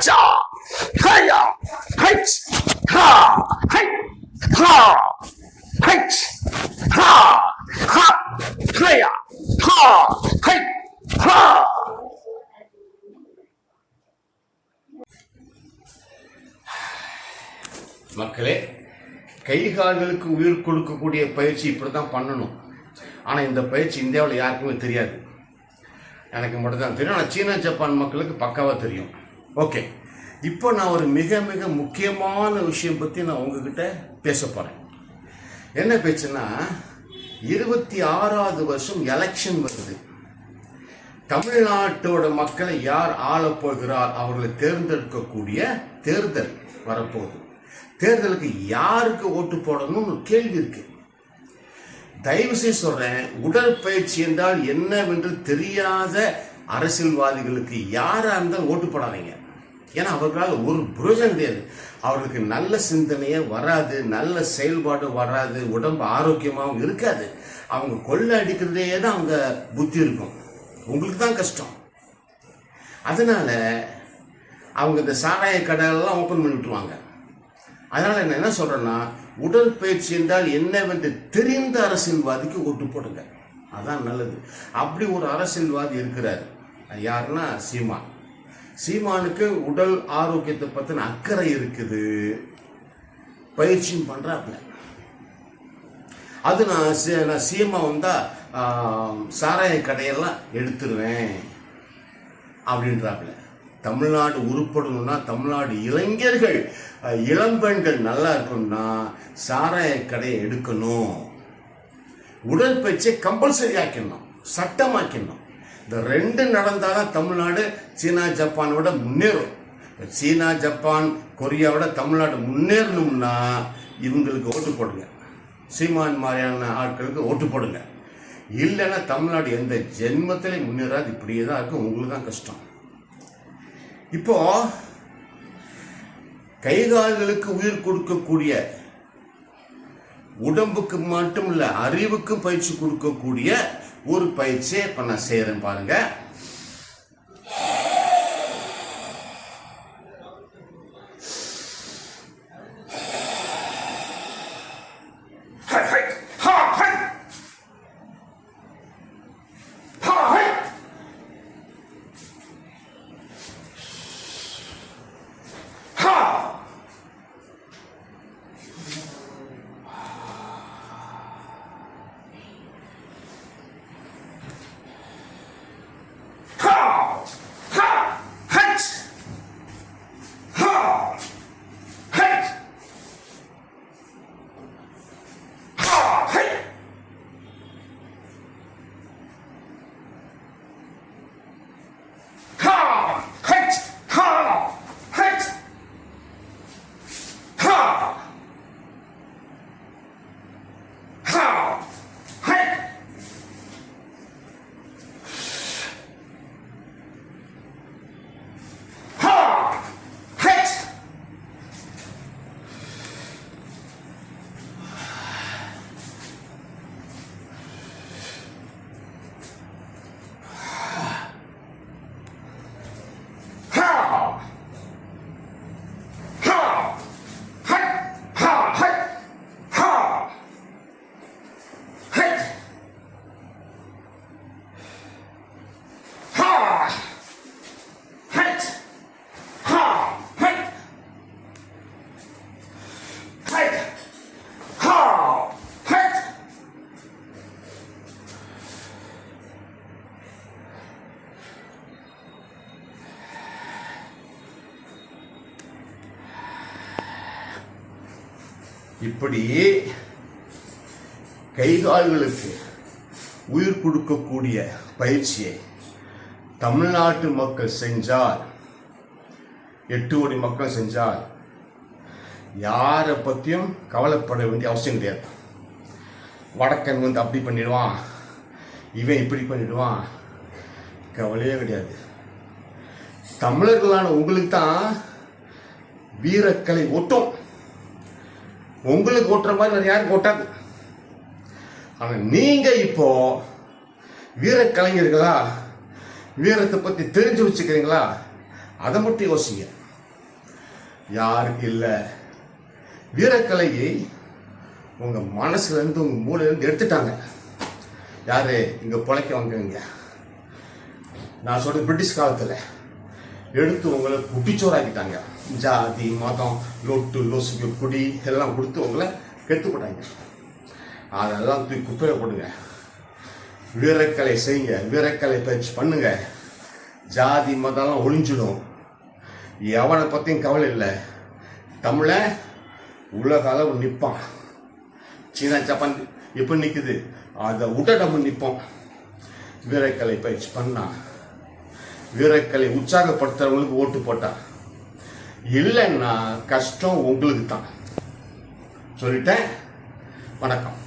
ஹச்சா ஹயா H ஹா high ஹா H ஹா ஹா ஹயா ஹா ஹை ஹா. மக்களே, கை கால்களுக்கு உயிர் கொடுக்கக்கூடிய பயிற்சி இப்படி தான் பண்ணணும். ஆனால் இந்த பயிற்சி இந்தியாவில் யாருக்குமே தெரியாது. எனக்கு மட்டும் தான் தெரியும். ஆனால் சீனா ஜப்பான் மக்களுக்கு பக்காவாக தெரியும். ஓகே, இப்போ நான் ஒரு மிக மிக முக்கியமான விஷயம் பற்றி நான் உங்ககிட்ட பேச போகிறேன். என்ன பேச்சுன்னா, 26வது வருஷம் எலெக்ஷன் வருது. தமிழ்நாட்டோட மக்களை யார் ஆளப்போகிறார் அவர்களை தேர்ந்தெடுக்கக்கூடிய தேர்தல் வரப்போகுது. தேர்தலுக்கு யாருக்கு ஓட்டு போடணும்னு கேள்வி இருக்கு. தயவு செய்து சொல்றேன், உடற்பயிற்சி என்றால் என்னவென்று தெரியாத அரசியல்வாதிகளுக்கு யாரா இருந்தாலும் ஓட்டு போடாதீங்க. ஏன்னா அவர்களால் ஒரு பிரயோஜனம் கிடையாது. அவர்களுக்கு நல்ல சிந்தனையே வராது, நல்ல செயல்பாடு வராது, உடம்பு ஆரோக்கியமாகவும் இருக்காது. அவங்க கொள்ளை அடிக்கிறதே தான் அவங்க புத்தி இருக்கும். உங்களுக்கு தான் கஷ்டம். அதனால அவங்க இந்த சாராய கடையெல்லாம் ஓப்பன் பண்ணி விட்டுருவாங்க. அதனால நான் என்ன சொல்றேன்னா, உடற்பயிற்சி என்றால் என்னவென்று தெரிந்த அரசியல்வாதிக்கு ஓட்டு போடுங்க, அதான் நல்லது. அப்படி ஒரு அரசியல்வாதி இருக்கிறார். யாருன்னா சீமான். சீமானுக்கு உடல் ஆரோக்கியத்தை பற்றின அக்கறை இருக்குது, பயிற்சியும் பண்றாப்புல. அது நான் சீமா வந்தா சாராய கடையெல்லாம் எடுத்துருவேன் அப்படின்றாப்புல. தமிழ்நாடு உருப்படணும்னா, தமிழ்நாடு இளைஞர்கள் இளம்பெண்கள் நல்லா இருக்கணும்னா சாராய கடையை எடுக்கணும். உடற்பயிற்சியை கம்பல்சரி ஆக்கணும், சட்டமாக்கணும். இந்த ரெண்டு நடந்தாதான் தமிழ்நாடு சீனா ஜப்பானோட முன்னேறும். சீனா ஜப்பான் கொரியாவோட தமிழ்நாடு முன்னேறணும்னா இவங்களுக்கு ஓட்டு போடுங்க, சீமான் மாதிரியான ஆட்களுக்கு ஓட்டு போடுங்க. இல்லைன்னா தமிழ்நாடு எந்த ஜென்மத்திலே முன்னேறாது. இப்படியே தான் இருக்கும். உங்களுக்கு தான் கஷ்டம். இப்போ கைகால்களுக்கு உயிர் கொடுக்கக்கூடிய, உடம்புக்கு மட்டும் இல்ல அறிவுக்கும் பயிற்சி கொடுக்கக்கூடிய ஒரு பயிற்சியை இப்ப நான் செய்யறேன் பாருங்க. இப்படி கைகால்களுக்கு உயிர் கொடுக்கக்கூடிய பயிற்சியை தமிழ்நாட்டு மக்கள் செஞ்சால், 8 கோடி மக்கள் செஞ்சால், யாரை பற்றியும் கவலைப்பட வேண்டிய அவசியம் கிடையாது. வடக்கன் வந்து அப்படி பண்ணிடுவான், இவன் இப்படி பண்ணிடுவான், கவலையே கிடையாது. தமிழர்களான உங்களுக்கு தான் வீரக்கலை ஒட்டும். உங்களுக்கு ஓட்டுற மாதிரி வேறு யாருக்கு ஓட்டாது. ஆனால் நீங்கள் இப்போ வீரக்கலைஞர்களா, வீரத்தை பற்றி தெரிஞ்சு வச்சுக்கிறீங்களா, அதை மட்டும் யோசிங்க. யாருக்கு இல்லை. வீரக்கலையை உங்க மனசுல இருந்து உங்க மூளையில இருந்து எடுத்துட்டாங்க. யாரு இங்க பிழைக்க வந்தவங்க? நான் சொல்றது பிரிட்டிஷ் காலத்துல எடுத்து உங்களை குட்டிச்சோறாக்கிட்டாங்க. ஜாதி மதம் லொட்டு லொசுக்கு குடி எல்லாம் கொடுத்து உங்களை கெடுத்து போட்டாங்க. அதெல்லாம் தூக்கி குப்பையில போடுங்க. வீரக்கலை செய்யுங்க, வீரக்கலை பயிற்சி பண்ணுங்க. ஜாதி மதம்லாம் ஒழிஞ்சிடும். எவனை பற்றியும் கவலை இல்லை. தமிழை உலக அளவு நிற்பான். சீனா ஜப்பான் இப்போ நிற்குது, அதை விட நம்ம நிற்போம். வீரக்கலை பயிற்சி பண்ணா, வீரக்கலை உற்சாகப்படுத்துறவங்களுக்கு ஓட்டு போட்டா, இல்லைன்னா கஷ்டம் உங்களுக்கு தான். சொல்லிட்டேன். வணக்கம்.